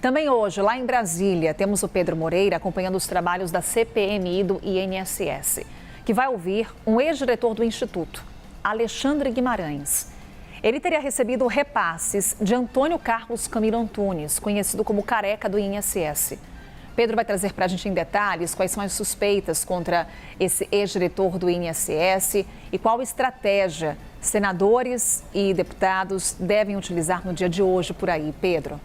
Também hoje, lá em Brasília, temos o Pedro Moreira acompanhando os trabalhos da CPMI do INSS, que vai ouvir um ex-diretor do Instituto, Alexandre Guimarães. Ele teria recebido repasses de Antônio Carlos Camilo Antunes, conhecido como Careca do INSS. Pedro vai trazer para a gente em detalhes quais são as suspeitas contra esse ex-diretor do INSS e qual estratégia senadores e deputados devem utilizar no dia de hoje por aí. Pedro.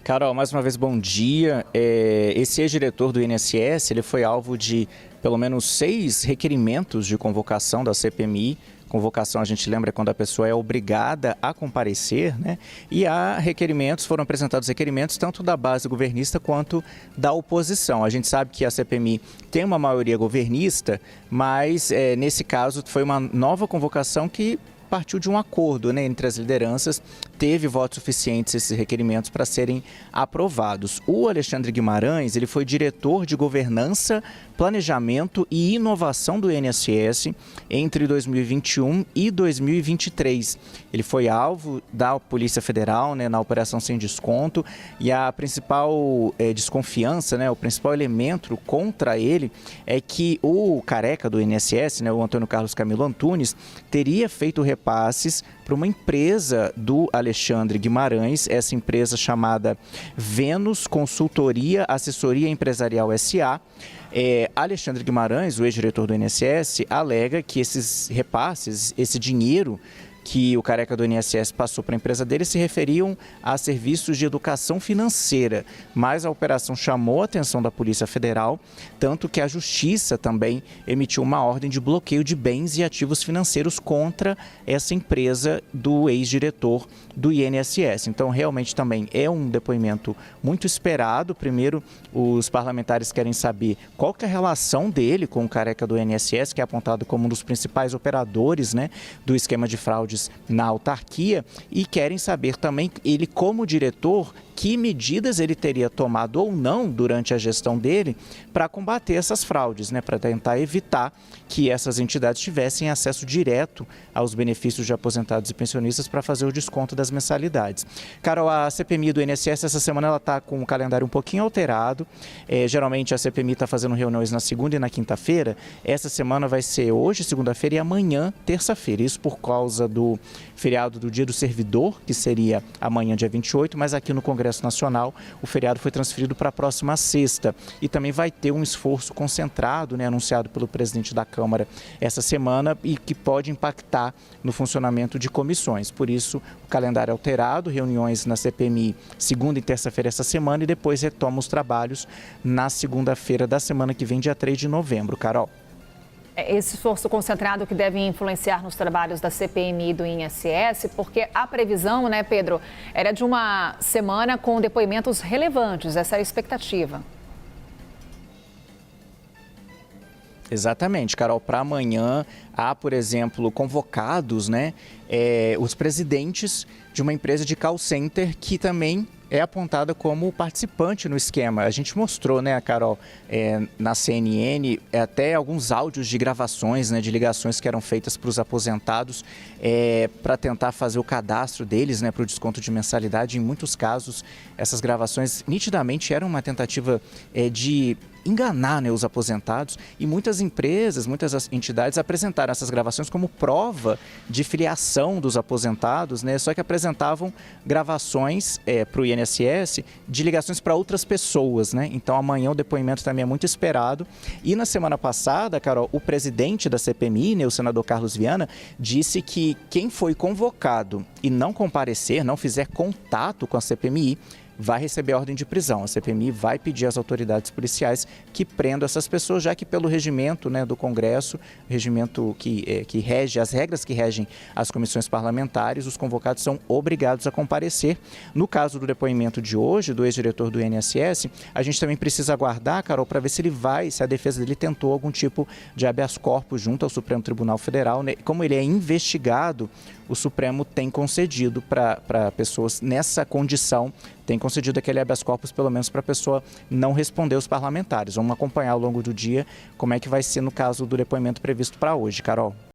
Carol, mais uma vez, bom dia. Esse ex-diretor do INSS, ele foi alvo de pelo menos 6 requerimentos de convocação da CPMI. Convocação, a gente lembra, quando a pessoa é obrigada a comparecer, né? E há requerimentos, foram apresentados requerimentos tanto da base governista quanto da oposição. A gente sabe que a CPMI tem uma maioria governista, mas nesse caso foi uma nova convocação que partiu de um acordo, né, entre as lideranças, teve votos suficientes esses requerimentos para serem aprovados. O Alexandre Guimarães, ele foi diretor de governança, planejamento e inovação do INSS entre 2021 e 2023. Ele foi alvo da Polícia Federal, né, na Operação Sem Desconto, e a principal desconfiança, né, o principal elemento contra ele é que o careca do INSS, né, o Antônio Carlos Camilo Antunes, teria feito repasses para uma empresa do Alexandre Guimarães, essa empresa chamada Vênus Consultoria Assessoria Empresarial S.A. Alexandre Guimarães, o ex-diretor do INSS, alega que esses repasses, esse dinheiro que o careca do INSS passou para a empresa dele se referiam a serviços de educação financeira, mas a operação chamou a atenção da Polícia Federal, tanto que a Justiça também emitiu uma ordem de bloqueio de bens e ativos financeiros contra essa empresa do ex-diretor do INSS. Então, realmente também é um depoimento muito esperado. Primeiro, os parlamentares querem saber qual que é a relação dele com o careca do INSS, que é apontado como um dos principais operadores, né, do esquema de fraude na autarquia, e querem saber também, ele como diretor, que medidas ele teria tomado ou não durante a gestão dele para combater essas fraudes, né, para tentar evitar que essas entidades tivessem acesso direto aos benefícios de aposentados e pensionistas para fazer o desconto das mensalidades. Carol, a CPMI do INSS essa semana ela está com o calendário um pouquinho alterado. Geralmente a CPMI está fazendo reuniões na segunda e na quinta-feira. Essa semana vai ser hoje, segunda-feira, e amanhã, terça-feira. Isso por causa do feriado do Dia do Servidor, que seria amanhã, dia 28, mas aqui no Congresso Nacional o feriado foi transferido para a próxima sexta. E também vai ter um esforço concentrado, né, anunciado pelo presidente da Câmara essa semana, e que pode impactar no funcionamento de comissões. Por isso, o calendário é alterado, reuniões na CPMI segunda e terça-feira essa semana, e depois retoma os trabalhos na segunda-feira da semana que vem, dia 3 de novembro. Carol. Esse esforço concentrado que deve influenciar nos trabalhos da CPMI e do INSS, porque a previsão, né, Pedro, era de uma semana com depoimentos relevantes, essa era a expectativa. Exatamente, Carol. Para amanhã há, por exemplo, convocados, né, os presidentes de uma empresa de call center que também é apontada como participante no esquema. A gente mostrou, né, Carol, na CNN, até alguns áudios de gravações, né, de ligações que eram feitas para os aposentados para tentar fazer o cadastro deles, né, para o desconto de mensalidade. Em muitos casos, essas gravações nitidamente eram uma tentativa de enganar, né, os aposentados, e muitas empresas, muitas entidades apresentaram essas gravações como prova de filiação dos aposentados, né, só que apresentavam gravações para o INSS de ligações para outras pessoas, né? Então amanhã o depoimento também é muito esperado. E na semana passada, Carol, o presidente da CPMI, né, o senador Carlos Viana, disse que quem foi convocado e não comparecer, não fizer contato com a CPMI, vai receber ordem de prisão. A CPMI vai pedir às autoridades policiais que prendam essas pessoas, já que pelo regimento, né, do Congresso, regimento que rege, as regras que regem as comissões parlamentares, os convocados são obrigados a comparecer. No caso do depoimento de hoje, do ex-diretor do INSS, a gente também precisa aguardar, Carol, para ver se a defesa dele tentou algum tipo de habeas corpus junto ao Supremo Tribunal Federal, né? Como ele é investigado, o Supremo tem concedido para pessoas nessa condição, tem concedido aquele habeas corpus pelo menos para a pessoa não responder aos parlamentares. Vamos acompanhar ao longo do dia como é que vai ser no caso do depoimento previsto para hoje, Carol.